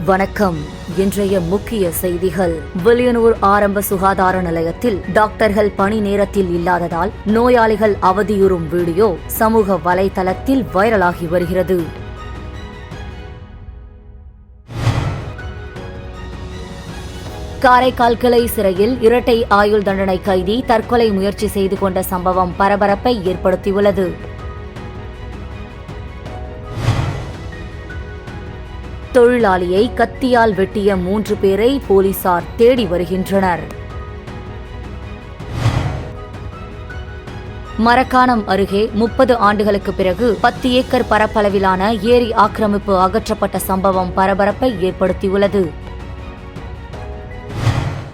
வணக்கம். இன்றைய முக்கிய செய்திகள். வில்லியனூர் ஆரம்ப சுகாதார நிலையத்தில் டாக்டர்கள் பணி நேரத்தில் இல்லாததால் நோயாளிகள் அவதியுறும் வீடியோ சமூக வலைதளத்தில் வைரலாகி வருகிறது. காரைக்கால் கிளை சிறையில் இரட்டை ஆயுள் தண்டனை கைதி தற்கொலை முயற்சி செய்து கொண்ட சம்பவம் பரபரப்பை ஏற்படுத்தியுள்ளது. தொழிலாளியை கத்தியால் வெட்டிய 3 பேரை போலீசார் தேடி வருகின்றனர். மரக்காணம் அருகே 30 ஆண்டுகளுக்கு பிறகு 10 ஏக்கர் பரப்பளவிலான ஏரி ஆக்கிரமிப்பு அகற்றப்பட்ட சம்பவம் பரபரப்பை ஏற்படுத்தியுள்ளது.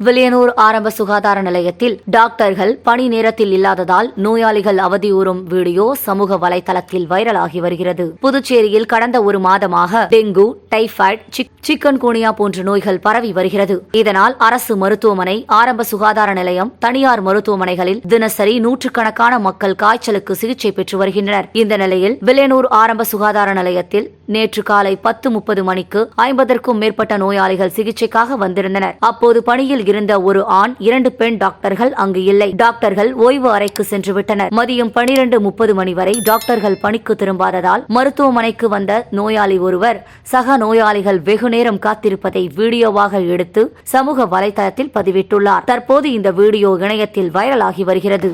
வில்லியனூர் ஆரம்ப சுகாதார நிலையத்தில் டாக்டர்கள் பணி நேரத்தில் இல்லாததால் நோயாளிகள் அவதியுறும் வீடியோ சமூக வலைதளத்தில் வைரலாகி வருகிறது. புதுச்சேரியில் கடந்த ஒரு மாதமாக டெங்கு, டைபாய்டு, சிக்கன் குனியா போன்ற நோய்கள் பரவி வருகிறது. இதனால் அரசு மருத்துவமனை, ஆரம்ப சுகாதார நிலையம், தனியார் மருத்துவமனைகளில் தினசரி நூற்றுக்கணக்கான மக்கள் காய்ச்சலுக்கு சிகிச்சை பெற்று வருகின்றனர். இந்த நிலையில் வில்லியனூர் ஆரம்ப சுகாதார நிலையத்தில் நேற்று காலை 10:30 மணிக்கு 50க்கும் மேற்பட்ட நோயாளிகள் சிகிச்சைக்காக வந்திருந்தனர். அப்போது பணியில் இருந்த ஒரு ஆண், 2 பெண் டாக்டர்கள் அங்கு இல்லை. டாக்டர்கள் ஓய்வு அறைக்கு சென்று விட்டனர். மதியம் 12:30 மணி வரை டாக்டர்கள் பணிக்கு திரும்பாததால் மருத்துவமனைக்கு வந்த நோயாளி ஒருவர் சக நோயாளிகள் வெகு நேரம் காத்திருப்பதை வீடியோவாக எடுத்து சமூக வலைதளத்தில் பதிவிட்டுள்ளார். தற்போது இந்த வீடியோ இணையத்தில் வைரலாகி வருகிறது.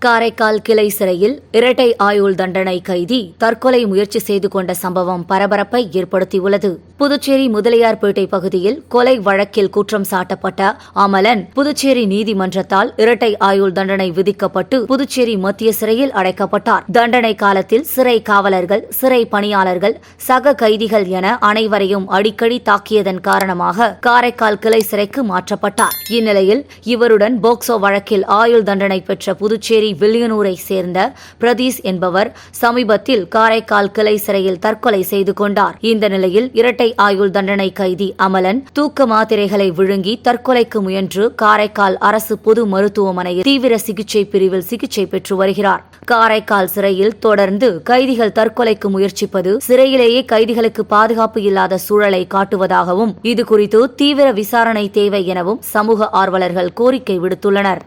காரைக்கால் கிளை சிறையில் இரட்டை ஆயுள் தண்டனை கைதி தற்கொலை முயற்சி செய்து கொண்ட சம்பவம் பரபரப்பை ஏற்படுத்தியுள்ளது. புதுச்சேரி முதலியார்பேட்டை பகுதியில் கொலை வழக்கில் குற்றம் சாட்டப்பட்ட அமலன் புதுச்சேரி நீதிமன்றத்தால் இரட்டை ஆயுள் தண்டனை விதிக்கப்பட்டு புதுச்சேரி மத்திய சிறையில் அடைக்கப்பட்டார். தண்டனை காலத்தில் சிறை காவலர்கள், சிறை பணியாளர்கள், சக கைதிகள் என அனைவரையும் அடிக்கடி தாக்கியதன் காரணமாக காரைக்கால் கிளை சிறைக்கு மாற்றப்பட்டார். இந்நிலையில் இவருடன் போக்சோ வழக்கில் ஆயுள் தண்டனை பெற்ற புதுச்சேரி வில்லியனூரை சேர்ந்த பிரதீஷ் என்பவர் சமீபத்தில் காரைக்கால் கிளை சிறையில் தற்கொலை செய்து கொண்டார். இந்த நிலையில் இரட்டை ஆயுள் தண்டனை கைதி அமலன் தூக்க மாத்திரைகளை விழுங்கி தற்கொலைக்கு முயன்று காரைக்கால் அரசு பொது மருத்துவமனையில் தீவிர சிகிச்சை பிரிவில் சிகிச்சை பெற்று வருகிறார். காரைக்கால் சிறையில் தொடர்ந்து கைதிகள் தற்கொலைக்கு முயற்சிப்பது சிறையிலேயே கைதிகளுக்கு பாதுகாப்பு இல்லாத சூழலை காட்டுவதாகவும் இதுகுறித்து தீவிர விசாரணை தேவை எனவும் சமூக ஆர்வலர்கள் கோரிக்கை விடுத்துள்ளனர்.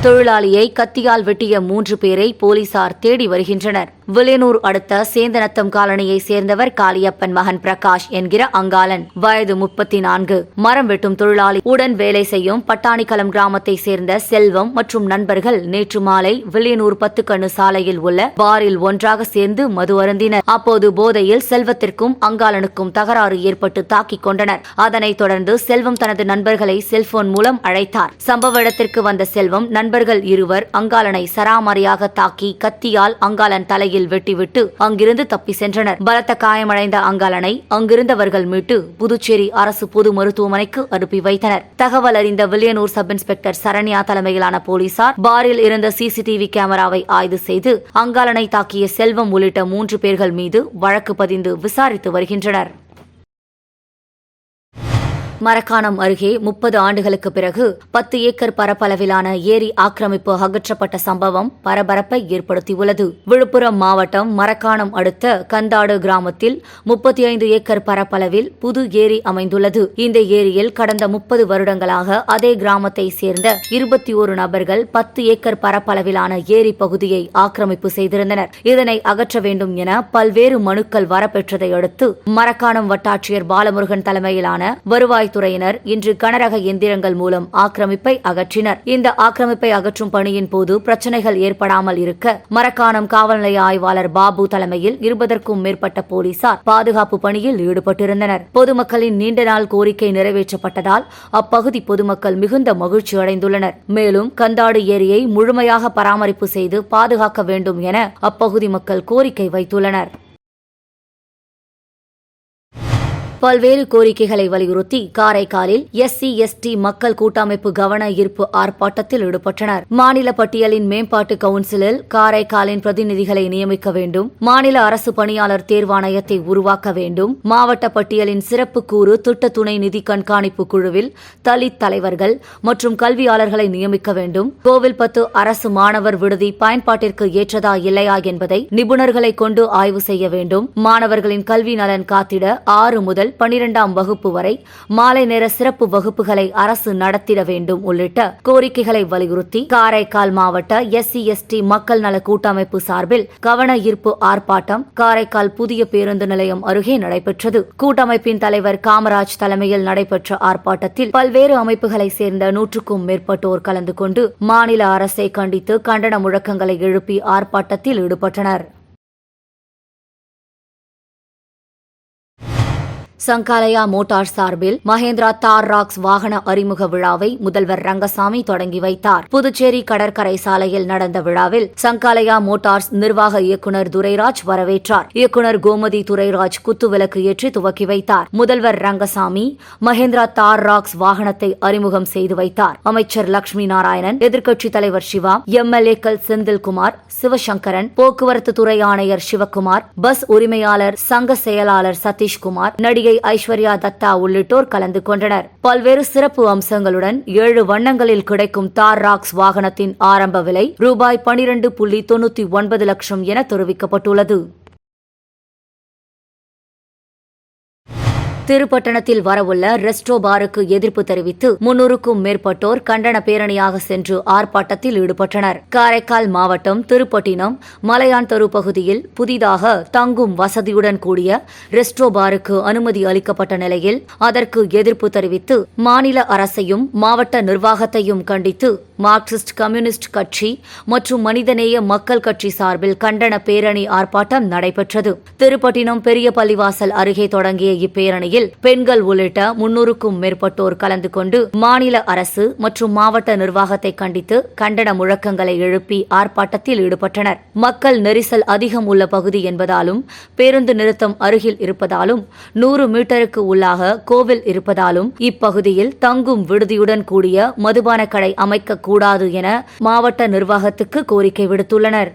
தொழிலாளியை கத்தியால் வெட்டிய 3 பேரை போலீசார் தேடி வருகின்றனர். வில்லியனூர் அடுத்த சேந்தநத்தம் காலனியை சேர்ந்தவர் காளியப்பன் மகன் பிரகாஷ் என்கிற அங்காளன், வயது 34. மரம் வெட்டும் தொழிலாளி. உடன் வேலை செய்யும் பட்டாணிக்கலம் கிராமத்தை சேர்ந்த செல்வம் மற்றும் நண்பர்கள் நேற்று மாலை வில்லியனூர் 10 கண்ணு சாலையில் உள்ள பாரில் ஒன்றாக சேர்ந்து மது அருந்தினர். அப்போது போதையில் செல்வத்திற்கும் அங்காளனுக்கும் தகராறு ஏற்பட்டு தாக்கிக் கொண்டனர். அதனைத் தொடர்ந்து செல்வம் தனது நண்பர்களை செல்போன் மூலம் அழைத்தார். சம்பவ இடத்திற்கு வந்த செல்வம் நண்பர்கள் இருவர் அங்காளனை சராமரியாக தாக்கி கத்தியால் அங்காளன் தலையில் வெட்டிவிட்டு அங்கிருந்து தப்பி சென்றனர். பலத்த காயமடைந்த அங்காளனை அங்கிருந்தவர்கள் மீட்டு புதுச்சேரி அரசு பொது மருத்துவமனைக்கு அனுப்பி வைத்தனர். தகவல் அறிந்த வில்லியனூர் சப் இன்ஸ்பெக்டர் சரண்யா தலைமையிலான போலீசார் பாரில் இருந்த சிசிடிவி கேமராவை ஆய்வு செய்து அங்காளனை தாக்கிய செல்வம் உள்ளிட்ட 3 பேர்கள் மீது வழக்கு பதிந்து விசாரித்து வருகின்றனர். மரக்காணம் அருகே 30 ஆண்டுகளுக்கு பிறகு 10 ஏக்கர் பரப்பளவிலான ஏரி ஆக்கிரமிப்பு அகற்றப்பட்ட சம்பவம் பரபரப்பை ஏற்படுத்தியுள்ளது. விழுப்புரம் மாவட்டம் மரக்காணம் அடுத்த கந்தாடு கிராமத்தில் 35 ஏக்கர் பரப்பளவில் புது ஏரி அமைந்துள்ளது. இந்த ஏரியில் கடந்த 30 வருடங்களாக அதே கிராமத்தை சேர்ந்த 21 நபர்கள் 10 ஏக்கர் பரப்பளவிலான ஏரி பகுதியை ஆக்கிரமிப்பு செய்திருந்தனர். இதனை அகற்ற வேண்டும் என பல்வேறு மனுக்கள் வரப்பெற்றதை அடுத்து மரக்காணம் வட்டாட்சியர் பாலமுருகன் தலைமையிலான வருவாய் துறையினர் இன்று கனரக எந்திரங்கள் மூலம் ஆக்கிரமிப்பை அகற்றினர். இந்த ஆக்கிரமிப்பை அகற்றும் பணியின் போது பிரச்சனைகள் ஏற்படாமல் இருக்க மரக்காணம் காவல் நிலைய ஆய்வாளர் பாபு தலைமையில் 20க்கும் மேற்பட்ட போலீசார் பாதுகாப்பு பணியில் ஈடுபட்டிருந்தனர். பொதுமக்களின் நீண்ட நாள் கோரிக்கை நிறைவேற்றப்பட்டதால் அப்பகுதி பொதுமக்கள் மிகுந்த மகிழ்ச்சி அடைந்துள்ளனர். மேலும் கந்தாடு ஏரியை முழுமையாக பராமரிப்பு செய்து பாதுகாக்க வேண்டும் என அப்பகுதி மக்கள் கோரிக்கை வைத்துள்ளனர். பல்வேறு கோரிக்கைகளை வலியுறுத்தி காரைக்காலில் SC/ST மக்கள் கூட்டமைப்பு கவன ஈர்ப்பு ஆர்ப்பாட்டத்தில் ஈடுபட்டனர். மாநில பட்டியலின் மேம்பாட்டு கவுன்சிலில் காரைக்காலின் பிரதிநிதிகளை நியமிக்க வேண்டும், மாநில அரசு பணியாளர் தேர்வாணையத்தை உருவாக்க வேண்டும், மாவட்ட பட்டியலின் சிறப்பு கூறு திட்ட துணை நிதி கண்காணிப்பு குழுவில் தலித் தலைவர்கள் மற்றும் கல்வியாளர்களை நியமிக்க வேண்டும், கோவில்பத்து அரசு மாணவர் விடுதி பயன்பாட்டிற்கு ஏற்றதா இல்லையா என்பதை நிபுணர்களை கொண்டு ஆய்வு செய்ய வேண்டும், மாணவர்களின் கல்வி நலன் காத்திட 6 முதல் 12ஆம் வகுப்பு வரை மாலை நேர சிறப்பு வகுப்புகளை அரசு நடத்திட வேண்டும் உள்ளிட்ட கோரிக்கைகளை வலியுறுத்தி காரைக்கால் மாவட்ட SC/ST மக்கள் நல கூட்டமைப்பு சார்பில் கவன ஈர்ப்பு ஆர்ப்பாட்டம் காரைக்கால் புதிய பேருந்து நிலையம் அருகே நடைபெற்றது. கூட்டமைப்பின் தலைவர் காமராஜ் தலைமையில் நடைபெற்ற ஆர்ப்பாட்டத்தில் பல்வேறு அமைப்புகளை சேர்ந்த 100க்கும் மேற்பட்டோர் கலந்து கொண்டு மாநில அரசை கண்டித்து கண்டன முழக்கங்களை எழுப்பி ஆர்ப்பாட்டத்தில் ஈடுபட்டனர். சங்காலயா மோட்டார்ஸ் சார்பில் மஹேந்திரா தார் ராக்ஸ் வாகன அறிமுக விழாவை முதல்வர் ரங்கசாமி தொடங்கி வைத்தார். புதுச்சேரி கடற்கரை சாலையில் நடந்த விழாவில் சங்காலயா மோட்டார்ஸ் நிர்வாக இயக்குநர் துரைராஜ் வரவேற்றார். இயக்குநர் கோமதி துரைராஜ் குத்துவிளக்கு ஏற்றி துவக்கி வைத்தார். முதல்வர் ரங்கசாமி மஹேந்திரா தார் ராக்ஸ் வாகனத்தை அறிமுகம் செய்து வைத்தார். அமைச்சர் லட்சுமி நாராயணன், எதிர்க்கட்சித் தலைவர் சிவா, MLA-க்கள் செந்தில்குமார், சிவசங்கரன், போக்குவரத்து துறை ஆணையர் சிவக்குமார், பஸ் உரிமையாளர் சங்க செயலாளர் சதீஷ்குமார், நடிகை ஐஸ்வர்யா தத்தா உள்ளிட்டோர் கலந்து கொண்டனர். பல்வேறு சிறப்பு அம்சங்களுடன் 7 வண்ணங்களில் கிடைக்கும் தார் ராக்ஸ் வாகனத்தின் ஆரம்ப விலை ரூபாய் 12.99 லட்சம் என தெரிவிக்கப்பட்டுள்ளது. திருப்பட்டணத்தில் வரவுள்ள ரெஸ்டோ பாருக்கு எதிர்ப்பு தெரிவித்து 300க்கும் மேற்பட்டோர் கண்டன பேரணியாக சென்று ஆர்ப்பாட்டத்தில் ஈடுபட்டனர். காரைக்கால் மாவட்டம் திருப்பட்டினம் மலையான் தெரு பகுதியில் புதிதாக தங்கும் வசதியுடன் கூடிய ரெஸ்டோ பாருக்கு அனுமதி அளிக்கப்பட்ட நிலையில் அதற்கு எதிர்ப்பு தெரிவித்து மாநில அரசையும் மாவட்ட நிர்வாகத்தையும் கண்டித்து மார்க்சிஸ்ட் கம்யூனிஸ்ட் கட்சி மற்றும் மனிதநேய மக்கள் கட்சி சார்பில் கண்டன பேரணி ஆர்ப்பாட்டம் நடைபெற்றது. திருப்பட்டினம் பெரிய பள்ளிவாசல் அருகே தொடங்கிய இப்பேரணியில் பெண்கள் உள்ளிட்ட 300க்கும் மேற்பட்டோர் கலந்து கொண்டு மாநில அரசு மற்றும் மாவட்ட நிர்வாகத்தை கண்டித்து கண்டன முழக்கங்களை எழுப்பி ஆர்ப்பாட்டத்தில் ஈடுபட்டனர். மக்கள் நெரிசல் அதிகம் உள்ள பகுதி என்பதாலும் பேருந்து நிறுத்தம் அருகில் இருப்பதாலும் 100 மீட்டருக்கு உள்ளாக கோவில் இருப்பதாலும் இப்பகுதியில் தங்கும் விடுதியுடன் கூடிய மதுபான கடை அமைக்கக்கூடாது என மாவட்ட நிர்வாகத்துக்கு கோரிக்கை விடுத்துள்ளனர்.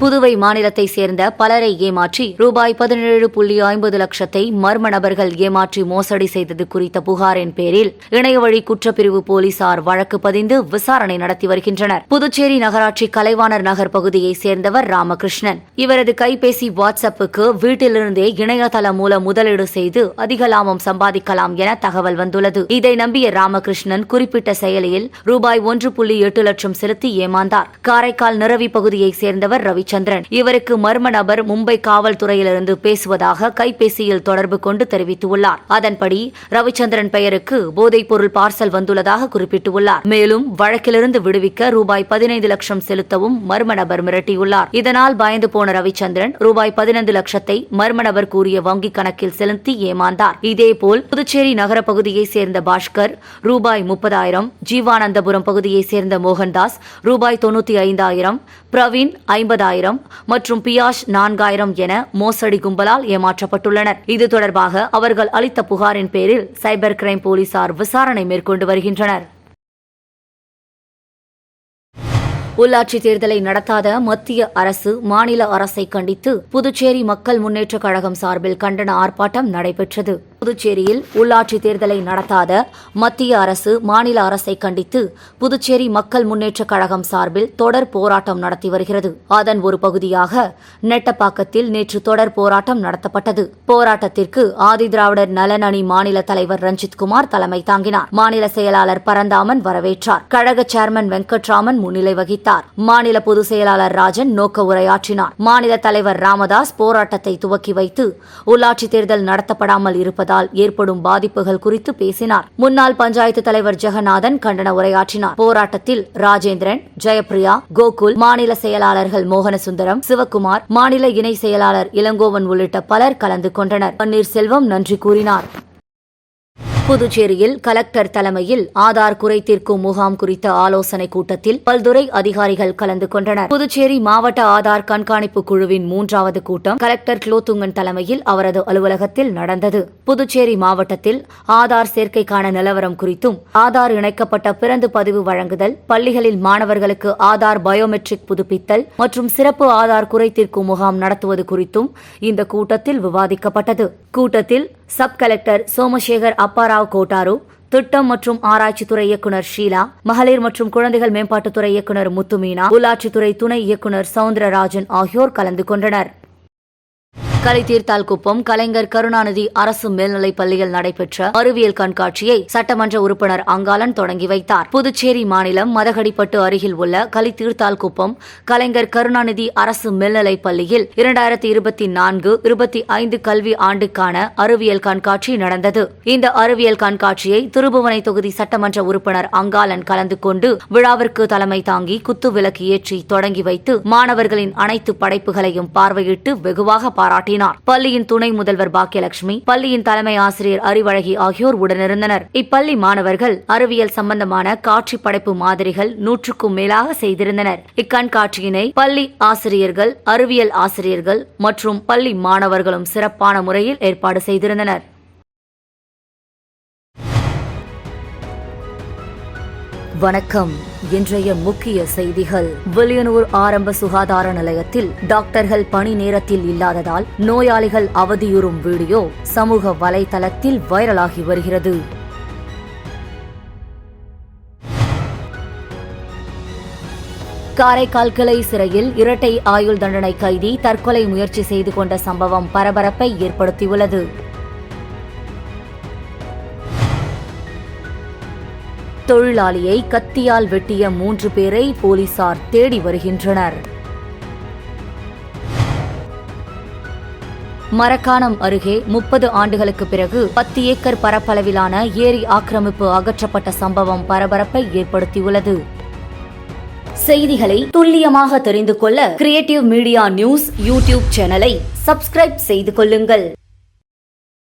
புதுவை மாநிலத்தை சேர்ந்த பலரை ஏமாற்றி ரூபாய் 17.50 லட்சத்தை மர்ம நபர்கள் ஏமாற்றி மோசடி செய்தது குறித்த புகாரின் பேரில் இணையவழி குற்றப்பிரிவு போலீசார் வழக்கு பதிந்து விசாரணை நடத்தி வருகின்றனர். புதுச்சேரி நகராட்சி கலைவாணர் நகர் பகுதியைச் சேர்ந்தவர் ராமகிருஷ்ணன். இவரது கைபேசி வாட்ஸ்அப்புக்கு வீட்டிலிருந்தே இணையதளம் மூலம் முதலீடு செய்து அதிக லாபம் சம்பாதிக்கலாம் என தகவல் வந்துள்ளது. இதை நம்பிய ராமகிருஷ்ணன் குறிப்பிட்ட செயலியில் ரூபாய் 1.8 லட்சம் செலுத்தி ஏமாந்தார். காரைக்கால் நிரவி பகுதியைச் சேர்ந்தவர் ரவி சந்திரன். இவருக்கு மர்ம நபர் மும்பை காவல்துறையிலிருந்து பேசுவதாக கைபேசியில் தொடர்பு கொண்டு தெரிவித்துள்ளார். அதன்படி ரவிச்சந்திரன் பெயருக்கு போதைப் பொருள் பார்சல் வந்துள்ளதாக குறிப்பிட்டுள்ளார். மேலும் வழக்கிலிருந்து விடுவிக்க ரூபாய் 15 லட்சம் செலுத்தவும் மர்ம நபர் மிரட்டியுள்ளார். இதனால் பயந்து போன ரவிச்சந்திரன் ரூபாய் 15 லட்சத்தை மர்ம நபர் கூறிய வங்கிக் கணக்கில் செலுத்தி ஏமாந்தார். இதேபோல் புதுச்சேரி நகர பகுதியைச் சேர்ந்த பாஸ்கர் ரூபாய் 30,000, ஜீவானந்தபுரம் பகுதியைச் சேர்ந்த மோகன்தாஸ் ரூபாய் 95,000, பிரவீன் 50,000 மற்றும் பியாஷ் 4,000 என மோசடி கும்பலால் ஏமாற்றப்பட்டுள்ளனர். இது தொடர்பாக அவர்கள் அளித்த புகாரின் பேரில் சைபர் கிரைம் போலீசார் விசாரணை மேற்கொண்டு வருகின்றனர். உள்ளாட்சி தேர்தலை நடத்தாத மத்திய அரசு மாநில அரசை கண்டித்து புதுச்சேரி மக்கள் முன்னேற்றக் கழகம் சார்பில் கண்டன ஆர்ப்பாட்டம் நடைபெற்றது. புதுச்சேரியில் உள்ளாட்சி தேர்தலை நடத்தாத மத்திய அரசு மாநில அரசை கண்டித்து புதுச்சேரி மக்கள் முன்னேற்றக் கழகம் சார்பில் தொடர் போராட்டம் நடத்தி வருகிறது. அதன் ஒரு பகுதியாக நெட்டப்பாக்கத்தில் நேற்று தொடர் போராட்டம் நடத்தப்பட்டது. போராட்டத்திற்கு ஆதிதிராவிடர் நலன் அணி மாநில தலைவர் ரஞ்சித்குமார் தலைமை தாங்கினார். மாநில செயலாளர் பரந்தாமன் வரவேற்றார். கழக சேர்மன் வெங்கட்ராமன் முன்னிலை வகித்தார். மாநில பொதுச் செயலாளர் ராஜன் நோக்க உரையாற்றினார். மாநில தலைவர் ராமதாஸ் போராட்டத்தை துவக்கி வைத்து உள்ளாட்சி தேர்தல் நடத்தப்படாமல் இருப்பதால் ஏற்படும் பாதிப்புகள் குறித்து பேசினார். முன்னாள் பஞ்சாயத்து தலைவர் ஜெகநாதன் கண்டன உரையாற்றினார். போராட்டத்தில் ராஜேந்திரன், ஜெயப்பிரியா, கோகுல், மாநில செயலாளர்கள் மோகனசுந்தரம், சிவக்குமார், மாநில இணை செயலாளர் இளங்கோவன் உள்ளிட்ட பலர் கலந்து கொண்டனர். பன்னீர்செல்வம் நன்றி கூறினார். புதுச்சேரியில் கலெக்டர் தலைமையில் ஆதார் குறை தீர்க்கும் முகாம் குறித்த ஆலோசனை கூட்டத்தில் பல்துறை அதிகாரிகள் கலந்து கொண்டனர். புதுச்சேரி மாவட்ட ஆதார் கண்காணிப்பு குழுவின் 3வது கூட்டம் கலெக்டர் குலோத்துங்கன் தலைமையில் அவரது அலுவலகத்தில் நடந்தது. புதுச்சேரி மாவட்டத்தில் ஆதார் சேர்க்கைக்கான நிலவரம் குறித்தும், ஆதார் இணைக்கப்பட்ட பிறந்து பதிவு வழங்குதல், பள்ளிகளில் மாணவர்களுக்கு ஆதார் பயோமெட்ரிக் புதுப்பித்தல் மற்றும் சிறப்பு ஆதார் குறை தீர்க்கும் முகாம் நடத்துவது குறித்தும் இந்த கூட்டத்தில் விவாதிக்கப்பட்டது. கூட்டத்தில் சப் கலெக்டர் சோமசேகர் அப்பாராவ் கோட்டாரு, திட்டம் மற்றும் ஆராய்ச்சித்துறை இயக்குநர் ஷீலா, மகளிர் மற்றும் குழந்தைகள் மேம்பாட்டுத்துறை இயக்குநர் முத்துமீனா, உள்ளாட்சித்துறை துணை இயக்குநர் சவுந்தரராஜன் ஆகியோர் கலந்து கொண்டனர். கலிதீர்த்தால்குப்பம் கலைஞர் கருணாநிதி அரசு மேல்நிலைப் பள்ளியில் நடைபெற்ற அறிவியல் கண்காட்சியை சட்டமன்ற உறுப்பினர் அங்காளன் தொடங்கி வைத்தார். புதுச்சேரி மாநிலம் மதகடிப்பட்டு அருகில் உள்ள கலிதீர்த்தால்குப்பம் கலைஞர் கருணாநிதி அரசு மேல்நிலைப் பள்ளியில் 2024-25 கல்வி ஆண்டுக்கான அறிவியல் கண்காட்சி நடந்தது. இந்த அறிவியல் கண்காட்சியை திருபுவனை தொகுதி சட்டமன்ற உறுப்பினர் அங்காளன் கலந்து கொண்டு விழாவிற்கு தலைமை தாங்கி குத்துவிளக்கு ஏற்றி தொடங்கி வைத்து மாணவர்களின் அனைத்து படைப்புகளையும் பார்வையிட்டு வெகுவாக பாராட்டினார். பள்ளியின் துணை முதல்வர் பாக்கியலட்சுமி, பள்ளியின் தலைமை ஆசிரியர் அறிவழகி ஆகியோர் உடனிருந்தனர். இப்பள்ளி மாணவர்கள் அறிவியல் சம்பந்தமான காட்சி படைப்பு மாதிரிகள் 100க்கும் மேலாக செய்திருந்தனர். இக்கண்காட்சியினை பள்ளி ஆசிரியர்கள், அறிவியல் ஆசிரியர்கள் மற்றும் பள்ளி மாணவர்களும் சிறப்பான முறையில் ஏற்பாடு செய்திருந்தனர். வணக்கம். இன்றைய முக்கிய செய்திகள். வில்லியனூர் ஆரம்ப சுகாதார நிலையத்தில் டாக்டர்கள் பணி நேரத்தில் இல்லாததால் நோயாளிகள் அவதியுறும் வீடியோ சமூக வலைதளத்தில் வைரலாகி வருகிறது. காரைக்கால் கிளை சிறையில் இரட்டை ஆயுள் தண்டனை கைதி தற்கொலை முயற்சி செய்து கொண்ட சம்பவம் பரபரப்பை ஏற்படுத்தியுள்ளது. தொழிலாளியை கத்தியால் வெட்டிய 3 பேரை போலீசார் தேடி வருகின்றனர். மரக்காணம் அருகே 30 ஆண்டுகளுக்கு பிறகு 10 ஏக்கர் பரப்பளவிலான ஏரி ஆக்கிரமிப்பு அகற்றப்பட்ட சம்பவம் பரபரப்பை ஏற்படுத்தியுள்ளது. செய்திகளை துல்லியமாக தெரிந்து கொள்ள கிரியேட்டிவ் மீடியா நியூஸ் யூடியூப் சேனலை சப்ஸ்கிரைப் செய்து கொள்ளுங்கள்.